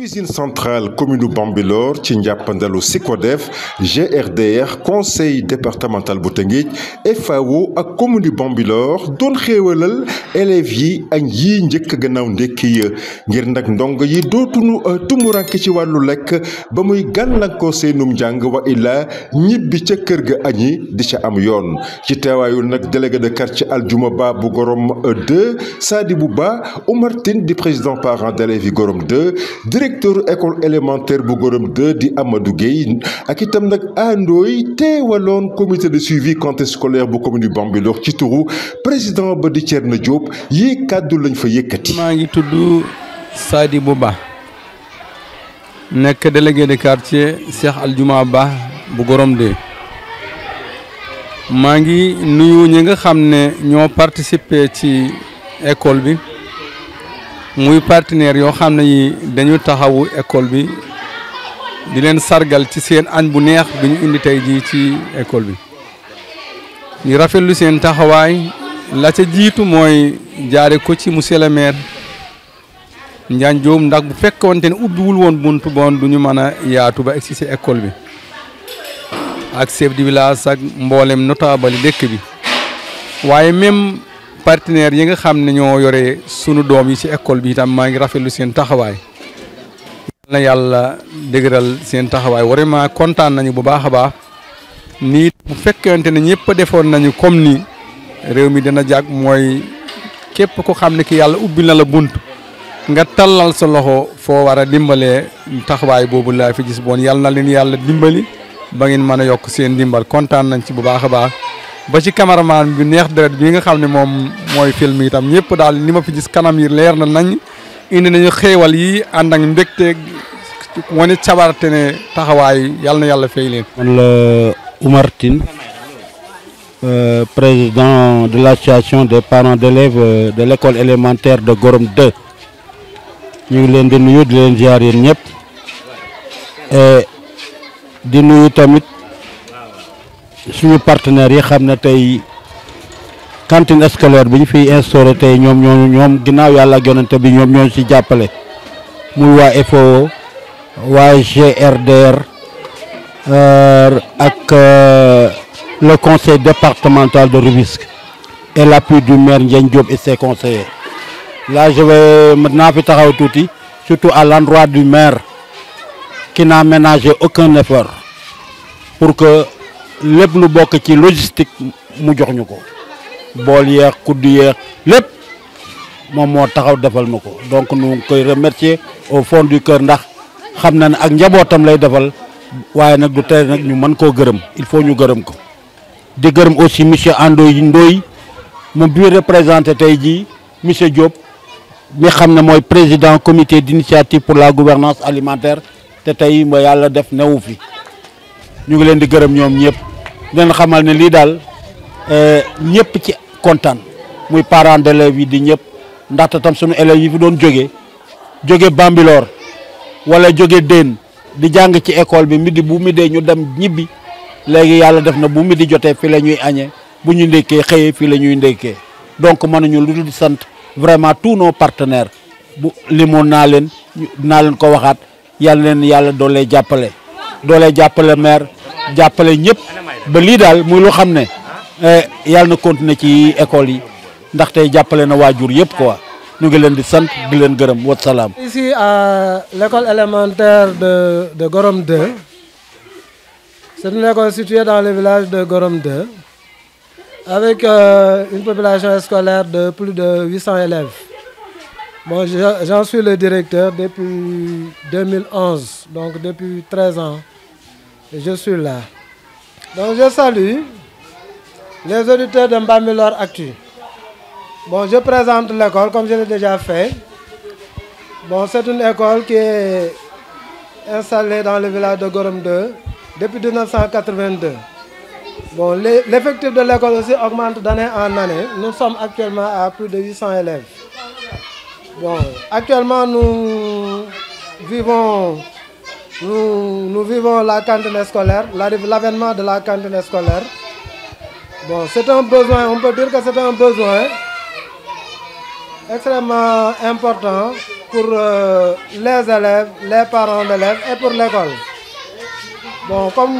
cuisine centrale commune Bambilor ci njàppandalu SYCODEF GRDR conseil départemental bu Tëngéej FAO ak commune Bambilor doon xéewalal élèves yi añ yi njëkk gannaaw ndekki ya ngir nag ndongo yi dootuñu tumuranke ci wàllu lekk ba muy gàllankoor seenum njàng wa illa ñibbi ca kër ga añi di ca am yoon ci teewaayu nag délégué de quartier Aljuma Ba bu Gorom 2 Sadibou Ba Oumar Tine di président parent d'élèves yi Gorom 2 directeur école élémentaire bu Gorom 2 di Amadou Gueye ak itam nag àndooy teewaloon comité de suivi cantine scolaire bu commune Bambilor ci turu président ba di Thierno Diop yi kàddu lañ fa yëkkati. maa ngi tudd Sadibou Ba nekk délégué de quartier Cheikh Aljuma Ba bu Gorom 2 maa ngi nuyu ñi nga xam ne ñoo participer ci école bi muy partenaires yoo xam ne yi dañu taxawu école bi di leen sargal ci seen añ bu neex bi ñu indi tey jii ci école bi ñu rafetlu seen taxawaay la ca jiitu mooy jaare ko ci monsieur le maire Ndiagne Diop ndax bu fekkonte ne ubbiwul woon buntu bon du ñu mën a yaatu ba egsi ci école bi ak chef de village ak mboolem notable dëkk bi waaye même partenaires yi nga xam ne ñoo yore sunu doom yi ci école bi itam maa ngi rafetlu seen taxawaay na yàlla dëgëral seen taxawaay vraiment kontaan nañu bu baax a baax nii bu fekkente ne ñëpp defoon nañu comme ni réew mi dina jàg mooy képp ko xam ne ki yàlla ubbil na la bunt nga tallal sa loxo foo war a dimbalee taxawaay boobu laa fi gis boon yàlla na leen yàlla dimbali ba ngeen mën a yokk seen dimbal kontaan nañ ci bu baax a baax ba ci cameraman bi neex deret bi nga xam ne moom mooy film itam ñëpp daal ni ma fi gis kanam yi leer na nañ indi nañu xéewal yi ànd ak mbégte wane cabarte ne taxawaay yàlla na yàlla fay leen. man la Oumar Tine président de l'association des parents d'élèves de l'école élémentaire de Gorom 2 ñu ngi leen di nuyu di leen ziar yéen ñëpp di nuyu tamit suñu partenaires yi xam ne tey cantine scolaire bi ñu fiy instauré tey ñoom ginnaaw yàlla ak yonente bi ñoom ñoo ci jàppale muy waa FAO waa GRDR ak le conseil départemental de Rufisque et l'appui du maire Ndiagne Diop et ses conseillers. Là je vais maintenant fi taxaw tuuti surtout à l'endroit du maire qui n'a ménagé aucun effort pour que lépp lu bokk ci logistique mu jox ñu ko bool yeex kudd yeex lépp moom moo taxaw defal ma ko donc ñu ngi koy remercier au fond du cœur ndax xam na ne ak njabootam lay defal waaye nag du tere nag ñu mën koo gërëm il faut ñu gërëm ko di gërëm aussi monsieur Ndoye moom bi représenté tey jii monsieur Diop mi xam ne mooy président comité d'initiative pour la gouvernance alimentaire te tey ba yàlla def newu fi ñu ngi leen di gërëm ñoom ñëpp leen xamal ne lii daal ñëpp ci kontaan muy parents d'élèves yi di ñëpp ndaxte tam sunu élèves yi fi doon jóge Bambilor wala jóge Dén di jàng ci école bi midi bu midee ñu dem ñibbi léegi yàlla def na bu midi jotee fii la ñuy añee bu ñu ndekkee xëyee fii la ñuy ndekkee donc mënuñu lu dul di sant vraiment tous nos partenaires bu limoon naa leen ko waxaat yàlla leen yàlla doolee jàppale maire jàppale ñëpp ba lii daal muy lu xam ne yàlla na continuer ci école yi ndaxte jàppale na waajur yëpp quoi ñu ngi leen di sant di leen gërëm wa salaam. Ici à l'école élémentaire de Gorom 2, c'est une école située dans le village de Gorom 2 avec une population scolaire de plus de 800 élèves. Bon, j'en suis le directeur depuis 2011, donc depuis 13 ans, je suis là. Donc je salue les auditeurs de Bambilor Actu. Bon, je présente l'école comme je l'ai déjà fait. Bon, c'est une école qui est installée dans le village de Gorom 2 depuis 1982. Bon, l'effectif de l'école aussi augmente d'année en année. Nous sommes actuellement à plus de 800 élèves. Bon, actuellement nous vivons la cantine scolaire, l'avènement de la cantine scolaire. Bon, c'est un besoin, on peut dire que c'est un besoin extrêmement important pour les élèves, les parents d'élèves et pour l'école. Bon, comme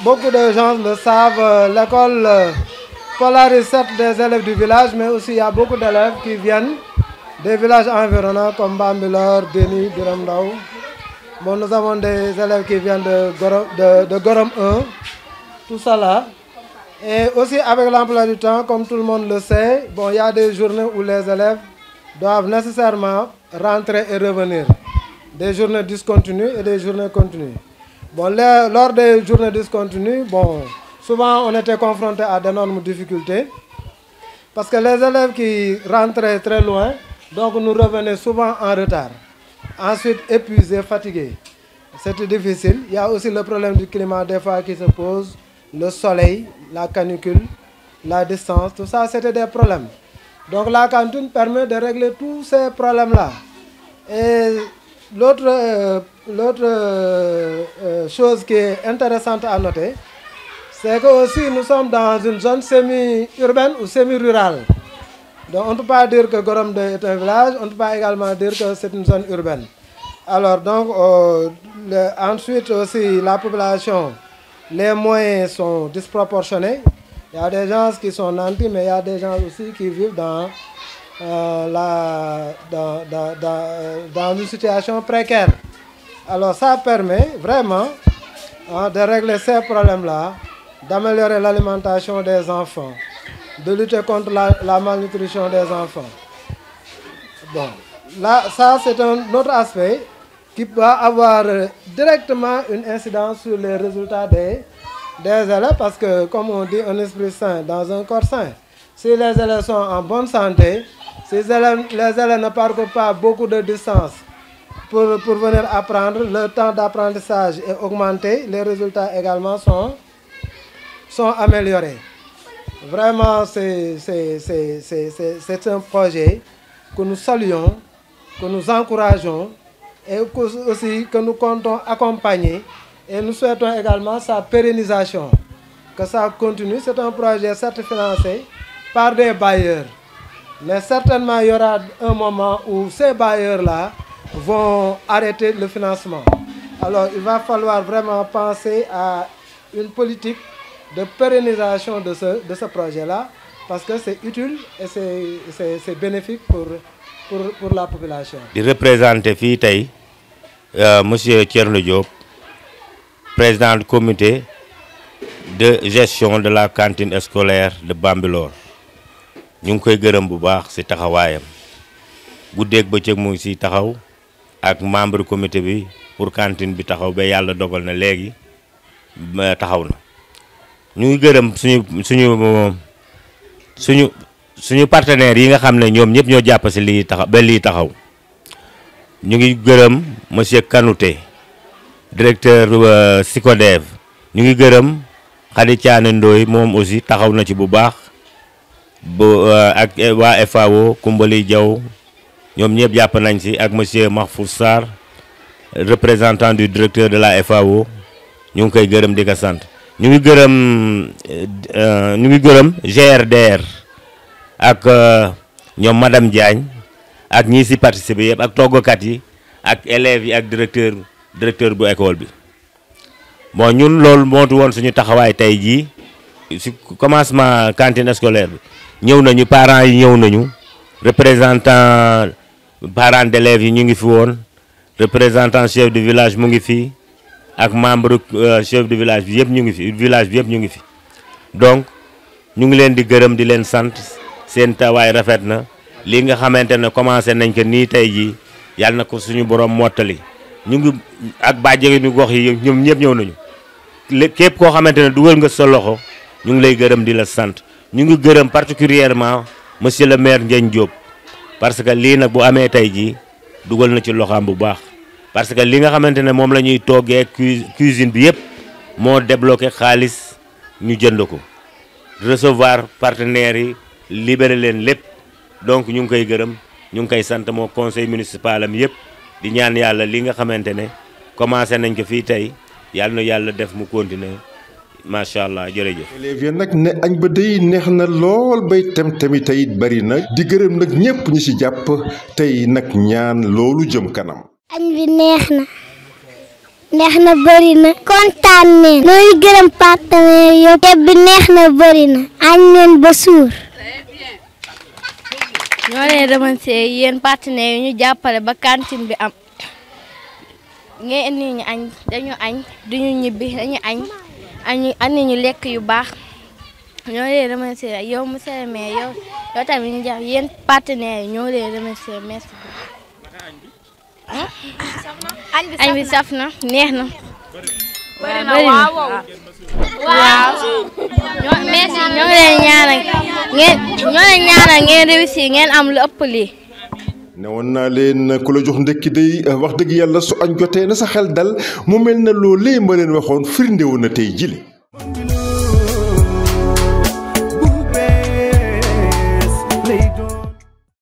beaucoup de gens le savent, l'école polarise certes des élèves du village, mais aussi il y a beaucoup d'élèves qui viennent des villages environnants comme Bambilor, Déni, Biram Ndao. Bon, nous avons des élèves qui viennent de Gorom 1, tout ça là. Et aussi avec l'emploi du temps, comme tout le monde le sait, bon, il y a des journées où les élèves doivent nécessairement rentrer et revenir. Des journées discontinues et des journées continues. Bon, lors des journées discontinues, bon, souvent on était confronté à d'énormes difficultés. Parce que les élèves qui rentraient très loin, donc nous revenaient souvent en retard. Ensuite, épuisés, fatigués. C'était difficile. Il y a aussi le problème du climat des fois qui se pose. Le soleil, la canicule, la distance, tout ça, c'était des problèmes. Donc la cantine permet de régler tous ces problèmes-là. Et l'autre chose qui est intéressante à noter, c'est que aussi nous sommes dans une zone semi-urbaine ou semi-rurale. Donc on ne peut pas dire que Gorom 2 est un village, on ne peut pas également dire que c'est une zone urbaine. Alors donc, ensuite aussi la population, les moyens sont disproportionnés. Il y a des gens qui sont nantis, mais il y a des gens aussi qui vivent dans une situation précaire. Alors ça permet vraiment de régler ces problèmes-là, d'améliorer l'alimentation des enfants, de lutter contre la malnutrition des enfants. Bon, là, ça c'est un autre aspect qui peut avoir directement une incidence sur les résultats des élèves, parce que, comme on dit, un esprit sain dans un corps sain. Si les élèves sont en bonne santé, si les élèves ne parcourent pas beaucoup de distance pour venir apprendre, le temps d'apprentissage est augmenté, les résultats également sont améliorés. Vraiment, c'est un projet que nous saluons, que nous encourageons et aussi que nous comptons accompagner, et nous souhaitons également sa pérennisation, que ça continue. C'est un projet certes financé par des bailleurs, mais certainement il y aura un moment où ces bailleurs-là vont arrêter le financement. Alors il va falloir vraiment penser à une politique de pérennisation de ce projet-là, parce que c'est utile et c'est bénéfique pour la population. Il représente ici Monsieur Thierno Diop, président du comité de gestion de la cantine scolaire de Bambilor. Ñu ngi koy gërëm bu baax ci taxawaayam guddeeg bëccëg mu ngi ci taxaw ak membre comité bi pour cantine bi taxaw ba yàlla dogal na léegi taxaw na. Ñu ngi gërëm suñu partenaires yi nga xam ne ñoom ñëpp ñoo jàpp ci lii taxaw ba lii taxaw. Ñu ngi gërëm monsieur Kanouté, directeur Sicodev. Ñu ngi gërëm Khady Thiané Ndoye moom aussi taxaw na ci bu baax ak waa FAO Koumbali Diaw ñoom ñëpp jàpp nañ ci ak monsieur Mahfouz Sarr, représentant du directeur de la FAO. ñu ngi koy gërëm di ko sant. ñu ngi gërëm GRDR ak ñoom madame Diagne ak ñi ci participer yëpp ak toggokat yi ak élèves yi ak directeur bu école bi. Bon, ñun loolu mootu woon suñu taxawaay tey jii ci commencement cantine scolaire bi ñëw nañu parents yi ñëw nañu, représentant parents d'élèves yi ñu ngi fi woon, représentant chef de village mu ngi fi ak membre chef de village bi yëpp ñu ngi fi, village bi yëpp ñu ngi fi. Donc ñu ngi leen di gërëm di leen sant, seen tawaay rafet na. Li nga xamante ne commencé nañ ko nii tey jii yàlla na ko suñu borom mottali. Ñu ngi ak bàjjenu gox yi ñoom ñëpp ñëw nañu. Képp koo xamante ne dugal nga sa loxo ñu ngi lay gërëm di la sant. Ñu ngi gërëm particulièrement monsieur le maire Ndiagne Diop, parce que lii nag bu amee tey jii dugal na ci loxaam bu baax. Parce que li nga xamante ne moom la ñuy toggee cuisine bi yëpp moo débloqué xaalis ñu jënd ko. Recevoir partenaires yi libéré leen lépp. Donc ñu ngi koy gërëm ñu ngi koy sant moo conseil municipal am yëpp di ñaan yàlla li nga xamante ne commencé nañ ko fii tey yàlla na yàlla def mu continuer macha allah jërëjëf. élèves yi nag ne añ ba day neex na lool bay tem-temi teyit bari na di gërëm nag ñépp ñi ci jàpp tey nag ñaan loolu jëm kanam. añ bi neex na bari na kontaan neen nooy gërëm partenaire yëpp ceeb bi neex na bari na añ neen ba suur. ñoo leen remercier yéen partenaires yi ñu jàppale ba cantine bi am ngeen indi ñu añ dañu añ duñu ñibbi dañu añ andi ñu lekk yu baax ñoo leen remercier yow monsieur le maire yow tamit ñu jàpp yéen partenaires yi ñoo leen remercier merci añ bi saf na neex na bëri na waaw merci ñoo leen ñaanal ngeen réussir ngeen am lu ëpp lii. ne woon naa leen ku la jox ndekki day wax dëgg yàlla su añ jotee na sa xel dal mu mel na loolee ma leen waxoon firnde woon na tey jile.